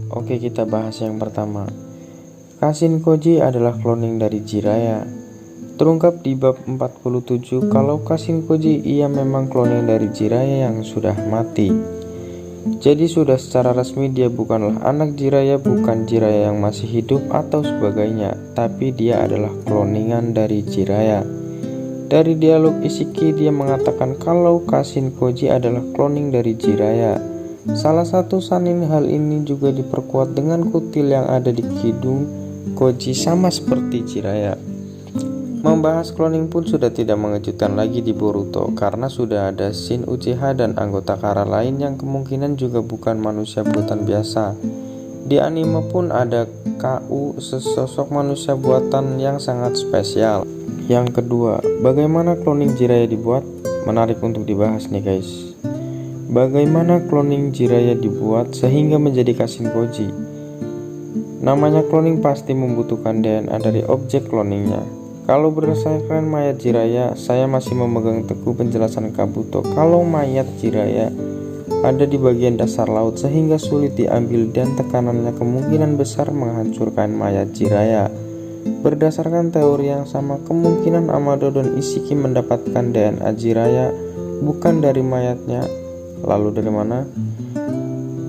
Oke, kita bahas yang pertama. Kashin Koji adalah cloning dari Jiraiya. Terungkap di bab 47 kalau Kashin Koji ia memang cloning dari Jiraiya yang sudah mati. Jadi sudah secara resmi dia bukanlah anak Jiraiya, bukan Jiraiya yang masih hidup atau sebagainya, tapi dia adalah cloningan dari Jiraiya. Dari dialog Ishiki dia mengatakan kalau Kashin Koji adalah cloning dari Jiraiya. Salah satu sanin hal ini juga diperkuat dengan kutil yang ada di kidung Koji sama seperti Jiraiya. Membahas cloning pun sudah tidak mengejutkan lagi di Boruto karena sudah ada Shin Uchiha dan anggota Kara lain yang kemungkinan juga bukan manusia buatan biasa. Di anime pun ada KU, sesosok manusia buatan yang sangat spesial. Yang kedua, bagaimana cloning Jiraiya dibuat? Menarik untuk dibahas nih guys. Bagaimana cloning Jiraiya dibuat sehingga menjadi Kashin Koji? Namanya cloning pasti membutuhkan DNA dari objek cloningnya. Kalau berdasarkan mayat Jiraiya, saya masih memegang teguh penjelasan Kabuto kalau mayat Jiraiya ada di bagian dasar laut sehingga sulit diambil dan tekanannya kemungkinan besar menghancurkan mayat Jiraiya. Berdasarkan teori yang sama, kemungkinan Amado dan Ishiki mendapatkan DNA Jiraiya bukan dari mayatnya. Lalu dari mana?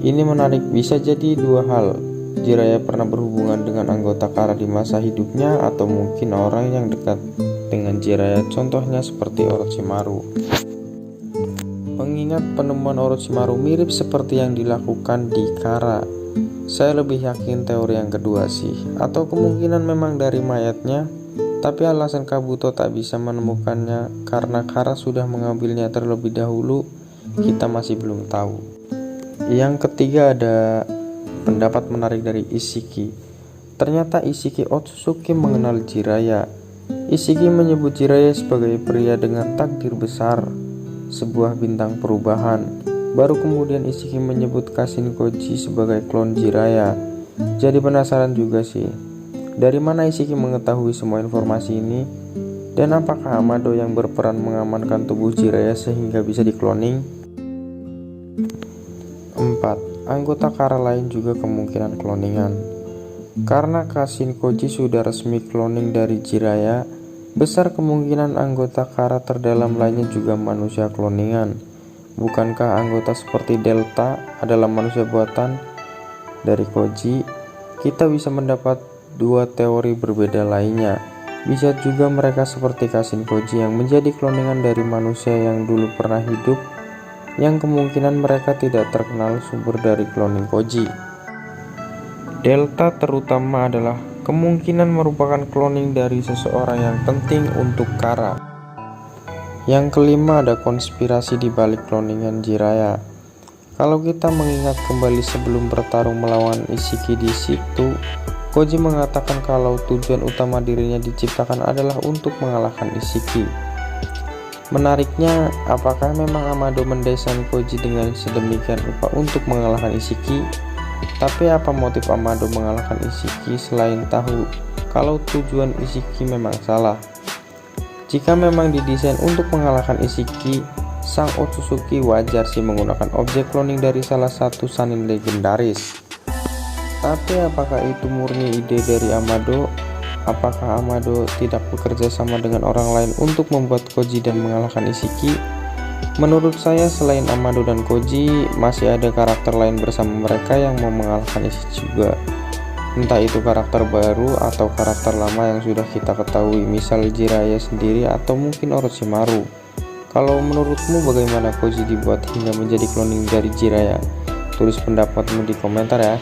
Ini menarik, bisa jadi dua hal. Jiraiya pernah berhubungan dengan anggota Kara di masa hidupnya atau mungkin orang yang dekat dengan Jiraiya, contohnya seperti Orochimaru. Mengingat penemuan Orochimaru mirip seperti yang dilakukan di Kara, saya lebih yakin teori yang kedua sih, atau kemungkinan memang dari mayatnya, tapi alasan Kabuto tak bisa menemukannya karena Kara sudah mengambilnya terlebih dahulu, kita masih belum tahu. Yang ketiga ada pendapat menarik dari Ishiki. Ternyata Ishiki Otsutsuki mengenal Jiraiya. Ishiki menyebut Jiraiya sebagai pria dengan takdir besar, sebuah bintang perubahan. Baru kemudian Ishiki menyebut Kashin Koji sebagai klon Jiraiya. Jadi penasaran juga sih, dari mana Ishiki mengetahui semua informasi ini? Dan apakah Amado yang berperan mengamankan tubuh Jiraiya sehingga bisa dikloning? 4. Anggota Kara lain juga kemungkinan cloningan. Karena Kashin Koji sudah resmi cloning dari Jiraiya, besar kemungkinan anggota Kara terdalam lainnya juga manusia cloningan. Bukankah anggota seperti Delta adalah manusia buatan dari Koji? Kita bisa mendapat dua teori berbeda lainnya. Bisa juga mereka seperti Kashin Koji yang menjadi cloningan dari manusia yang dulu pernah hidup, yang kemungkinan mereka tidak terkenal sumber dari cloning Koji. Delta terutama adalah kemungkinan merupakan cloning dari seseorang yang penting untuk Kara. Yang kelima ada konspirasi di balik cloningan Jiraiya. Kalau kita mengingat kembali sebelum bertarung melawan Ishiki di situ, Koji mengatakan kalau tujuan utama dirinya diciptakan adalah untuk mengalahkan Ishiki. Menariknya, apakah memang Amado mendesain Koji dengan sedemikian rupa untuk mengalahkan Ishiki? Tapi apa motif Amado mengalahkan Ishiki selain tahu kalau tujuan Ishiki memang salah? Jika memang didesain untuk mengalahkan Ishiki, sang Otsutsuki wajar sih menggunakan objek cloning dari salah satu sanin legendaris. Tapi apakah itu murni ide dari Amado? Apakah Amado tidak bekerja sama dengan orang lain untuk membuat Koji dan mengalahkan Ishiki? Menurut saya selain Amado dan Koji, masih ada karakter lain bersama mereka yang mau mengalahkan Ishiki juga. Entah itu karakter baru atau karakter lama yang sudah kita ketahui, misal Jiraiya sendiri atau mungkin Orochimaru. Kalau menurutmu bagaimana Koji dibuat hingga menjadi cloning dari Jiraiya? Tulis pendapatmu di komentar ya.